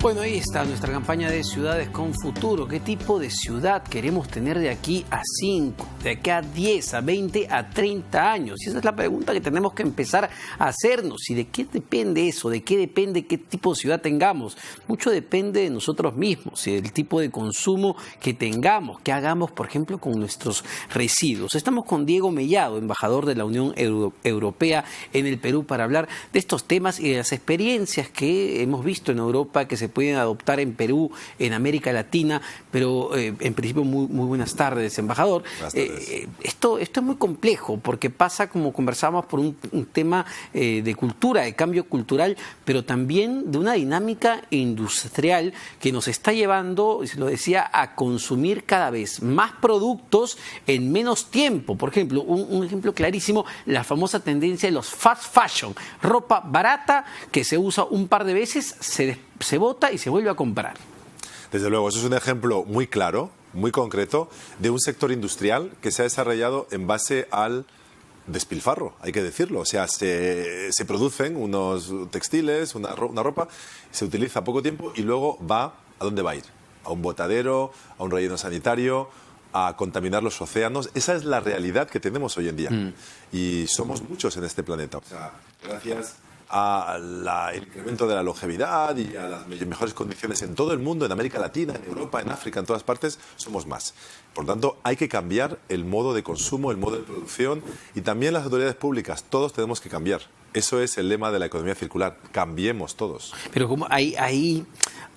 Bueno, ahí está nuestra campaña de ciudades con futuro. ¿Qué tipo de ciudad queremos tener de aquí a 5, de aquí a 10, a 20, a 30 años? Y esa es la pregunta que tenemos que empezar a hacernos. ¿Y de qué depende eso? ¿De qué depende qué tipo de ciudad tengamos? Mucho depende de nosotros mismos y del tipo de consumo que tengamos, que hagamos, por ejemplo, con nuestros residuos. Estamos con Diego Mellado, embajador de la Unión Europea en el Perú, para hablar de estos temas y de las experiencias que hemos visto en Europa que se pueden adoptar en Perú, en América Latina, pero en principio muy buenas tardes, embajador. Buenas tardes. Esto es muy complejo porque pasa, como conversábamos, por un tema de cultura, de cambio cultural, pero también de una dinámica industrial que nos está llevando, se lo decía, a consumir cada vez más productos en menos tiempo. Por ejemplo, un ejemplo clarísimo, la famosa tendencia de los fast fashion, ropa barata que se usa un par de veces, se bota y se vuelve a comprar. Desde luego, eso es un ejemplo muy claro, muy concreto, de un sector industrial que se ha desarrollado en base al despilfarro, hay que decirlo. O sea, se producen unos textiles, una ropa, se utiliza poco tiempo y luego va, ¿a dónde va a ir? A un botadero, a un relleno sanitario, a contaminar los océanos. Esa es la realidad que tenemos hoy en día. Y somos muchos en este planeta. O sea, gracias al incremento de la longevidad y a las mejores condiciones en todo el mundo, en América Latina, en Europa, en África, en todas partes, somos más. Por lo tanto, hay que cambiar el modo de consumo, el modo de producción, y también las autoridades públicas. Todos tenemos que cambiar. Eso es el lema de la economía circular. Cambiemos todos. Pero como ahí,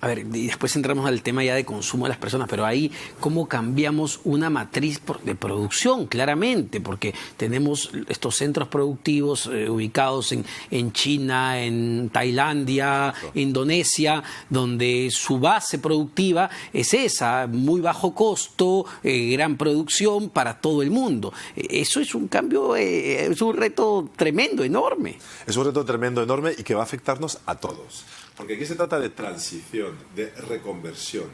a ver, y después entramos al tema ya de consumo de las personas, pero ahí, ¿cómo cambiamos una matriz de producción? Claramente, porque tenemos estos centros productivos ubicados en China, en Tailandia, Indonesia, donde su base productiva es esa, muy bajo costo, gran producción para todo el mundo. Eso es un cambio, es un reto tremendo, enorme. Es un reto tremendo, enorme, y que va a afectarnos a todos. Porque aquí se trata de transición, de reconversión.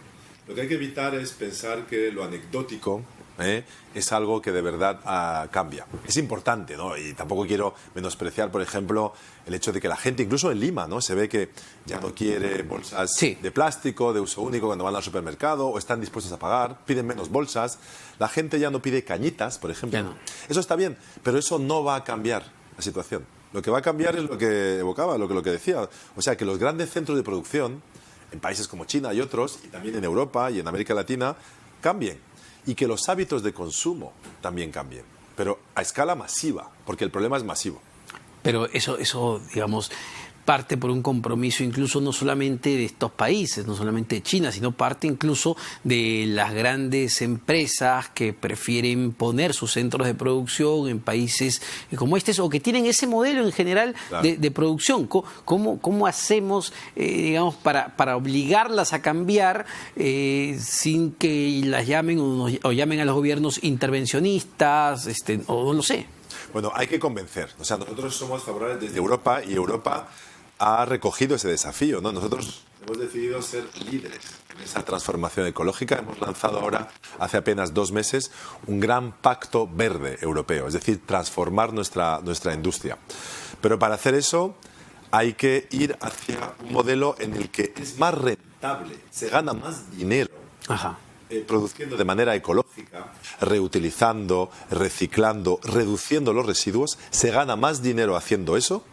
Lo que hay que evitar es pensar que lo anecdótico es algo que de verdad cambia. Es importante, ¿no? Y tampoco quiero menospreciar, por ejemplo, el hecho de que la gente, incluso en Lima, ¿no?, se ve que ya no quiere bolsas de plástico, de uso único cuando van al supermercado, o están dispuestos a pagar, piden menos bolsas. La gente ya no pide cañitas, por ejemplo. No. Eso está bien, pero eso no va a cambiar la situación. Lo que va a cambiar es lo que evocaba, lo que decía. O sea, que los grandes centros de producción, en países como China y otros, y también en Europa y en América Latina, cambien. Y que los hábitos de consumo también cambien. Pero a escala masiva, porque el problema es masivo. Pero eso, digamos, parte por un compromiso incluso no solamente de estos países, no solamente de China, sino parte incluso de las grandes empresas que prefieren poner sus centros de producción en países como o que tienen ese modelo en general de producción. ¿Cómo hacemos, digamos, para obligarlas a cambiar sin que las llamen o llamen a los gobiernos intervencionistas, o no lo sé? Bueno, hay que convencer. O sea, nosotros somos favorables desde Europa, y Europa ha recogido ese desafío, ¿no? Nosotros hemos decidido ser líderes en esa transformación ecológica. Hemos lanzado ahora, hace apenas 2 meses, un gran pacto verde europeo, es decir, transformar nuestra industria. Pero para hacer eso hay que ir hacia un modelo en el que es más rentable, se gana más dinero. Produciendo de manera ecológica, reutilizando, reciclando, reduciendo los residuos, se gana más dinero haciendo eso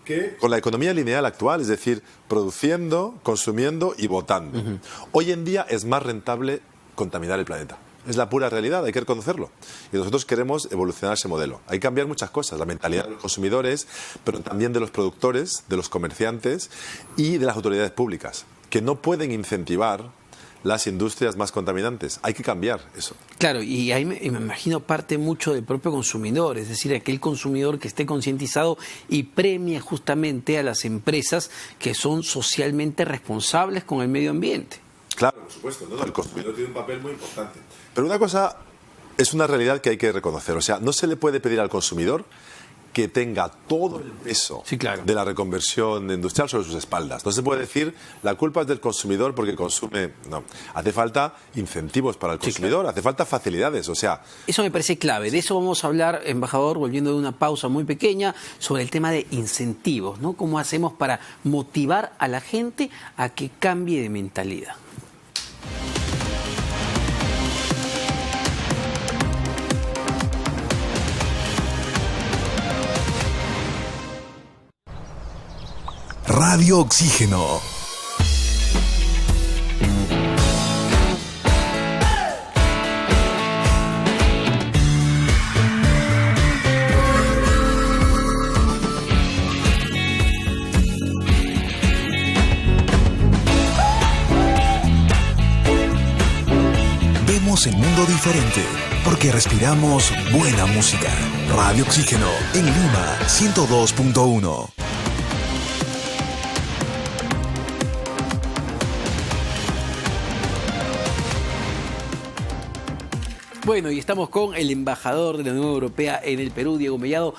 que con la economía lineal actual, es decir, produciendo, consumiendo y botando. Hoy en día es más rentable contaminar el planeta. Es la pura realidad, hay que reconocerlo. Y nosotros queremos evolucionar ese modelo. Hay que cambiar muchas cosas, la mentalidad de los consumidores, pero también de los productores, de los comerciantes y de las autoridades públicas, que no pueden incentivar las industrias más contaminantes. Hay que cambiar eso. Claro, y ahí me imagino parte mucho del propio consumidor, es decir, aquel consumidor que esté concientizado y premia justamente a las empresas que son socialmente responsables con el medio ambiente. Claro, por supuesto, ¿no? El consumidor tiene un papel muy importante. Pero una cosa es una realidad que hay que reconocer. O sea, no se le puede pedir al consumidor que tenga todo el peso Sí, claro. de la reconversión industrial sobre sus espaldas. No se puede decir la culpa es del consumidor porque consume. No, hace falta incentivos para el consumidor, hace falta facilidades. O sea, eso me parece clave. De eso vamos a hablar, embajador, volviendo de una pausa muy pequeña, sobre el tema de incentivos, ¿no? ¿Cómo hacemos para motivar a la gente a que cambie de mentalidad? Radio Oxígeno. Vemos el mundo diferente porque respiramos buena música. Radio Oxígeno en Lima 102.1. Bueno, y estamos con el embajador de la Unión Europea en el Perú, Diego Mellado,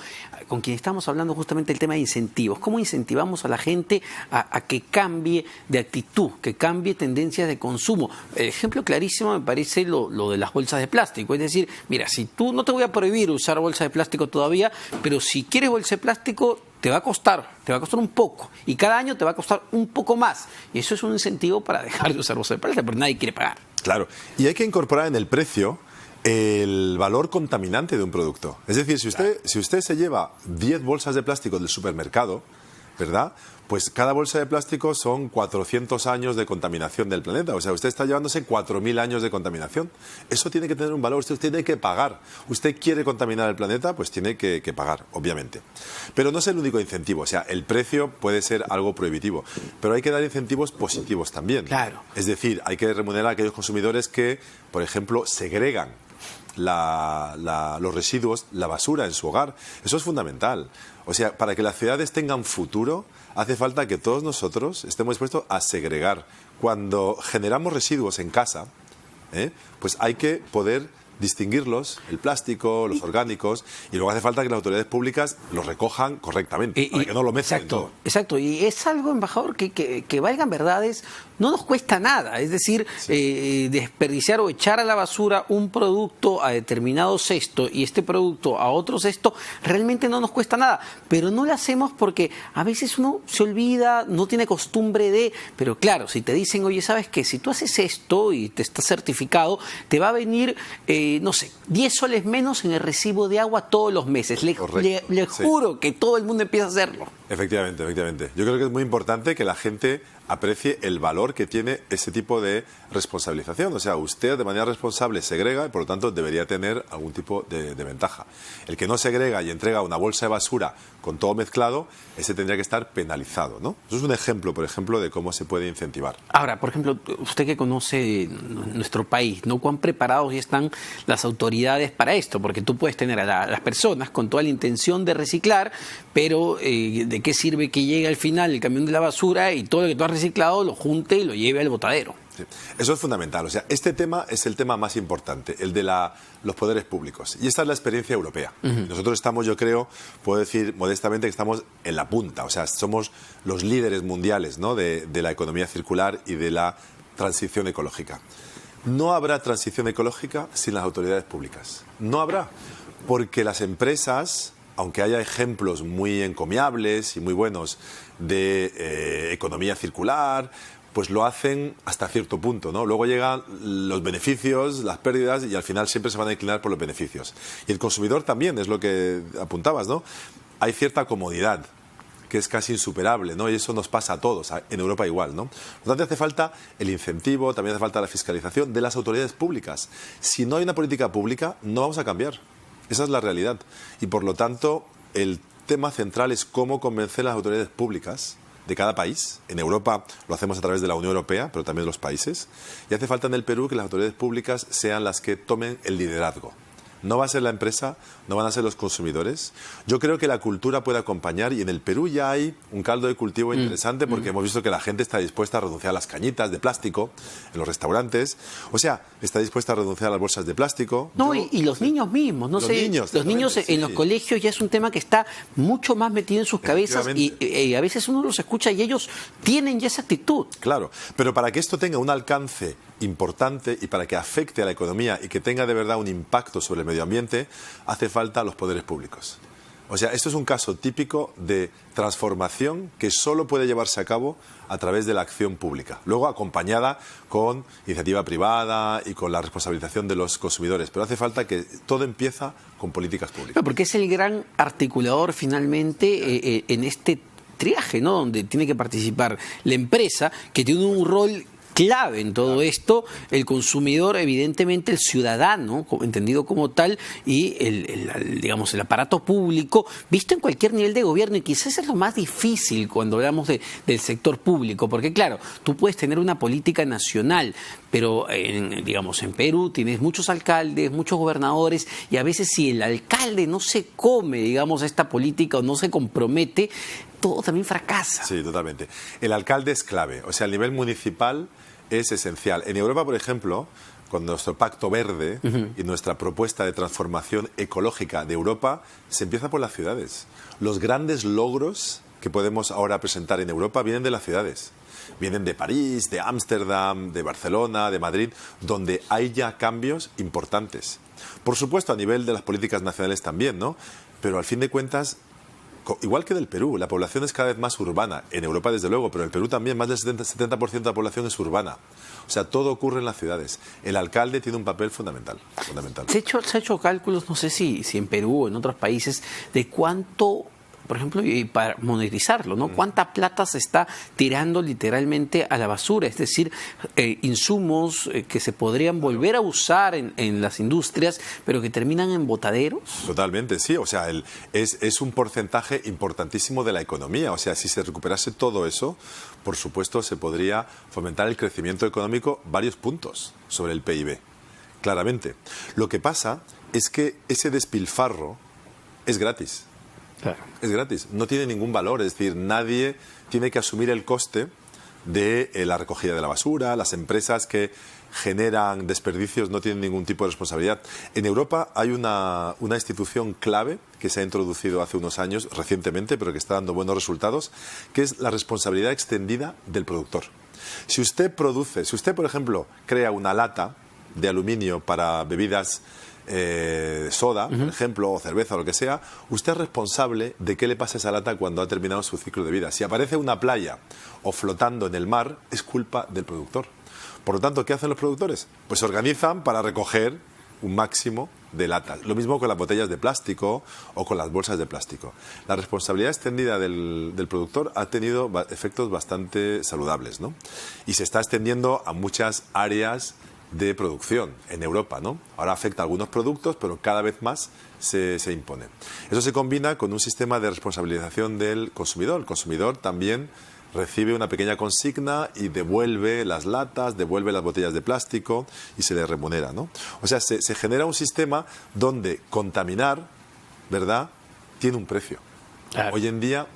con quien estamos hablando justamente del tema de incentivos. ¿Cómo incentivamos a la gente a que cambie de actitud, que cambie tendencias de consumo? El ejemplo clarísimo me parece lo de las bolsas de plástico. Es decir, mira, si tú no te voy a prohibir usar bolsas de plástico todavía, pero si quieres bolsa de plástico, te va a costar un poco. Y cada año te va a costar un poco más. Y eso es un incentivo para dejar de usar bolsas de plástico, porque nadie quiere pagar. claro. Y hay que incorporar en el precio el valor contaminante de un producto. Es decir, si usted se lleva 10 bolsas de plástico del supermercado, ¿verdad? Pues cada bolsa de plástico son 400 años de contaminación del planeta. O sea, usted está llevándose 4.000 años de contaminación. Eso tiene que tener un valor, usted tiene que pagar. ¿Usted quiere contaminar el planeta? Pues tiene que pagar, obviamente. Pero no es el único incentivo. O sea, el precio puede ser algo prohibitivo. Pero hay que dar incentivos positivos también. Claro. Es decir, hay que remunerar a aquellos consumidores que, por ejemplo, segregan los residuos, la basura en su hogar. Eso es fundamental. O sea, para que las ciudades tengan futuro, hace falta que todos nosotros estemos dispuestos a segregar. Cuando generamos residuos en casa, pues hay que poder distinguirlos, el plástico, los orgánicos, y luego hace falta que las autoridades públicas los recojan correctamente, para que no lo mezclen todo. Exacto, y es algo, embajador, que valgan verdades, no nos cuesta nada. Es decir, desperdiciar o echar a la basura un producto a determinado cesto y este producto a otro cesto, realmente no nos cuesta nada. Pero no lo hacemos porque a veces uno se olvida, no tiene costumbre de... Pero claro, si te dicen, oye, ¿sabes qué? Si tú haces esto y te está certificado, te va a venir... no sé, 10 soles menos en el recibo de agua todos los meses. Le juro que todo el mundo empieza a hacerlo. Efectivamente, efectivamente. Yo creo que es muy importante que la gente aprecie el valor que tiene ese tipo de responsabilización. O sea, usted de manera responsable segrega y por lo tanto debería tener algún tipo de ventaja. El que no segrega y entrega una bolsa de basura con todo mezclado, ese tendría que estar penalizado, ¿no? Eso es un ejemplo, por ejemplo, de cómo se puede incentivar. Ahora, por ejemplo, usted que conoce nuestro país, ¿no? ¿Cuán preparados ya están las autoridades para esto? Porque tú puedes tener a las personas con toda la intención de reciclar, pero ¿de qué sirve que llegue al final el camión de la basura y todo lo que tú has reciclado lo junte y lo lleve al botadero? Sí. Eso es fundamental. O sea, este tema es el tema más importante, el de los poderes públicos. Y esta es la experiencia europea. Nosotros estamos, yo creo, puedo decir modestamente que estamos en la punta. O sea, somos los líderes mundiales, ¿no? de la economía circular y de la transición ecológica. No habrá transición ecológica sin las autoridades públicas. No habrá. Porque las empresas, aunque haya ejemplos muy encomiables y muy buenos de economía circular, pues lo hacen hasta cierto punto, ¿no? Luego llegan los beneficios, las pérdidas y al final siempre se van a inclinar por los beneficios. Y el consumidor también, es lo que apuntabas, ¿no? Hay cierta comodidad que es casi insuperable, ¿no? Y eso nos pasa a todos, en Europa igual, ¿no? Por lo tanto, hace falta el incentivo, también hace falta la fiscalización de las autoridades públicas. Si no hay una política pública, no vamos a cambiar. Esa es la realidad. Y por lo tanto, el tema central es cómo convencer a las autoridades públicas de cada país. En Europa lo hacemos a través de la Unión Europea, pero también de los países. Y hace falta en el Perú que las autoridades públicas sean las que tomen el liderazgo No va a ser la empresa, no van a ser los consumidores. Yo creo que la cultura puede acompañar y en el Perú ya hay un caldo de cultivo interesante porque hemos visto que la gente está dispuesta a renunciar a las cañitas de plástico en los restaurantes. O sea, está dispuesta a renunciar a las bolsas de plástico. No, y los niños mismos, no sé, los niños en los colegios ya es un tema que está mucho más metido en sus cabezas y a veces uno los escucha y ellos tienen ya esa actitud. Claro, pero para que esto tenga un alcance importante y para que afecte a la economía y que tenga de verdad un impacto sobre el medio ambiente, hace falta los poderes públicos. O sea, esto es un caso típico de transformación que solo puede llevarse a cabo a través de la acción pública, luego acompañada con iniciativa privada y con la responsabilización de los consumidores, pero hace falta que todo empieza con políticas públicas. Porque es el gran articulador finalmente en este triaje, ¿no? Donde tiene que participar la empresa, que tiene un rol clave en todo esto, el consumidor, evidentemente el ciudadano, entendido como tal, y digamos, el aparato público, visto en cualquier nivel de gobierno, y quizás es lo más difícil cuando hablamos del sector público, porque claro, tú puedes tener una política nacional, pero digamos, en Perú tienes muchos alcaldes, muchos gobernadores, y a veces si el alcalde no se come, digamos, esta política o no se compromete, todo también fracasa. Sí, totalmente. El alcalde es clave, o sea, el nivel municipal es esencial. En Europa, por ejemplo, con nuestro Pacto Verde y nuestra propuesta de transformación ecológica de Europa, se empieza por las ciudades. Los grandes logros que podemos ahora presentar en Europa vienen de las ciudades. Vienen de París, de Ámsterdam, de Barcelona, de Madrid, donde hay ya cambios importantes. Por supuesto, a nivel de las políticas nacionales también, ¿no? Pero al fin de cuentas, igual que del Perú, la población es cada vez más urbana. En Europa, desde luego, pero en el Perú también más del 70% de la población es urbana. O sea, todo ocurre en las ciudades. El alcalde tiene un papel fundamental. Se ha hecho cálculos, no sé si en Perú o en otros países, de cuánto, por ejemplo, y para monetizarlo, ¿no? ¿Cuánta plata se está tirando literalmente a la basura? Es decir, insumos que se podrían volver a usar en las industrias, pero que terminan en botaderos. Totalmente, sí. O sea, es un porcentaje importantísimo de la economía. O sea, si se recuperase todo eso, por supuesto, se podría fomentar el crecimiento económico varios puntos sobre el PIB. Claramente. Lo que pasa es que ese despilfarro es gratis. Claro. Es gratis, no tiene ningún valor, es decir, nadie tiene que asumir el coste de la recogida de la basura, las empresas que generan desperdicios no tienen ningún tipo de responsabilidad. En Europa hay una institución clave que se ha introducido hace unos años, recientemente, pero que está dando buenos resultados, que es la responsabilidad extendida del productor. Si usted, por ejemplo, crea una lata de aluminio para bebidas soda, por ejemplo, o cerveza o lo que sea, usted es responsable de qué le pasa a esa lata cuando ha terminado su ciclo de vida. Si aparece en una playa o flotando en el mar, es culpa del productor. Por lo tanto, ¿qué hacen los productores? Pues se organizan para recoger un máximo de latas. Lo mismo con las botellas de plástico o con las bolsas de plástico. La responsabilidad extendida del productor ha tenido efectos bastante saludables, ¿no? Y se está extendiendo a muchas áreas de producción en Europa, ¿no? Ahora afecta a algunos productos, pero cada vez más se impone. Eso se combina con un sistema de responsabilización del consumidor. El consumidor también recibe una pequeña consigna y devuelve las latas, devuelve las botellas de plástico y se le remunera, ¿no? O sea, se genera un sistema donde contaminar, ¿verdad?, tiene un precio. Claro. Hoy en día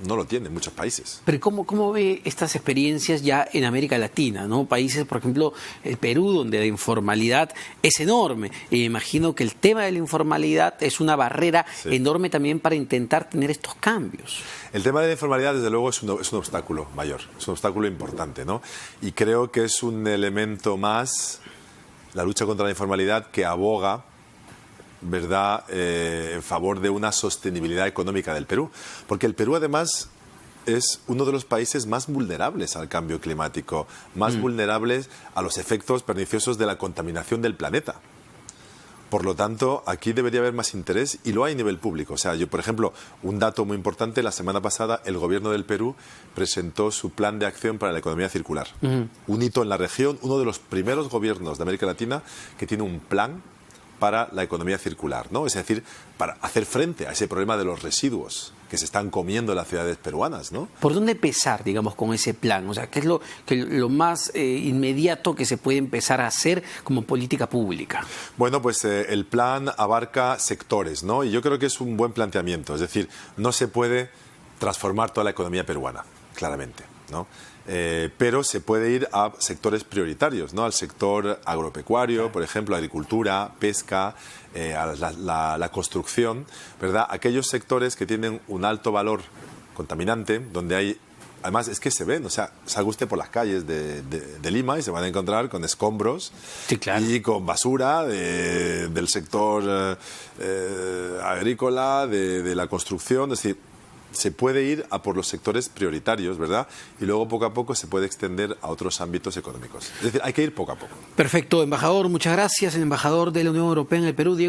no lo tiene en muchos países. Pero ¿cómo ve estas experiencias ya en América Latina, ¿no? Países, por ejemplo, el Perú, donde la informalidad es enorme. Y me imagino que el tema de la informalidad es una barrera enorme también para intentar tener estos cambios. El tema de la informalidad, desde luego, es un obstáculo mayor, es un obstáculo importante, ¿no? Y creo que es un elemento más, la lucha contra la informalidad, que aboga, ¿verdad?, en favor de una sostenibilidad económica del Perú. Porque el Perú, además, es uno de los países más vulnerables al cambio climático, más vulnerables a los efectos perniciosos de la contaminación del planeta. Por lo tanto, aquí debería haber más interés y lo hay a nivel público. O sea, yo, por ejemplo, un dato muy importante, la semana pasada el gobierno del Perú presentó su plan de acción para la economía circular. Un hito en la región, uno de los primeros gobiernos de América Latina que tiene un plan para la economía circular, ¿no? Es decir, para hacer frente a ese problema de los residuos que se están comiendo las ciudades peruanas, ¿no? ¿Por dónde empezar, digamos, con ese plan? O sea, ¿qué es lo más inmediato que se puede empezar a hacer como política pública? Bueno, pues el plan abarca sectores, ¿no? Y yo creo que es un buen planteamiento. Es decir, no se puede transformar toda la economía peruana, claramente, ¿no? Pero se puede ir a sectores prioritarios, ¿no? Al sector agropecuario, por ejemplo, agricultura, pesca, a la construcción, ¿verdad? Aquellos sectores que tienen un alto valor contaminante, donde hay... Además, es que se ven, o sea, salga usted por las calles de Lima y se van a encontrar con escombros, sí, claro, y con basura del sector agrícola, de la construcción, es decir, se puede ir a por los sectores prioritarios, ¿verdad? Y luego poco a poco se puede extender a otros ámbitos económicos. Es decir, hay que ir poco a poco. Perfecto, embajador, muchas gracias. El embajador de la Unión Europea en el Perú, Diego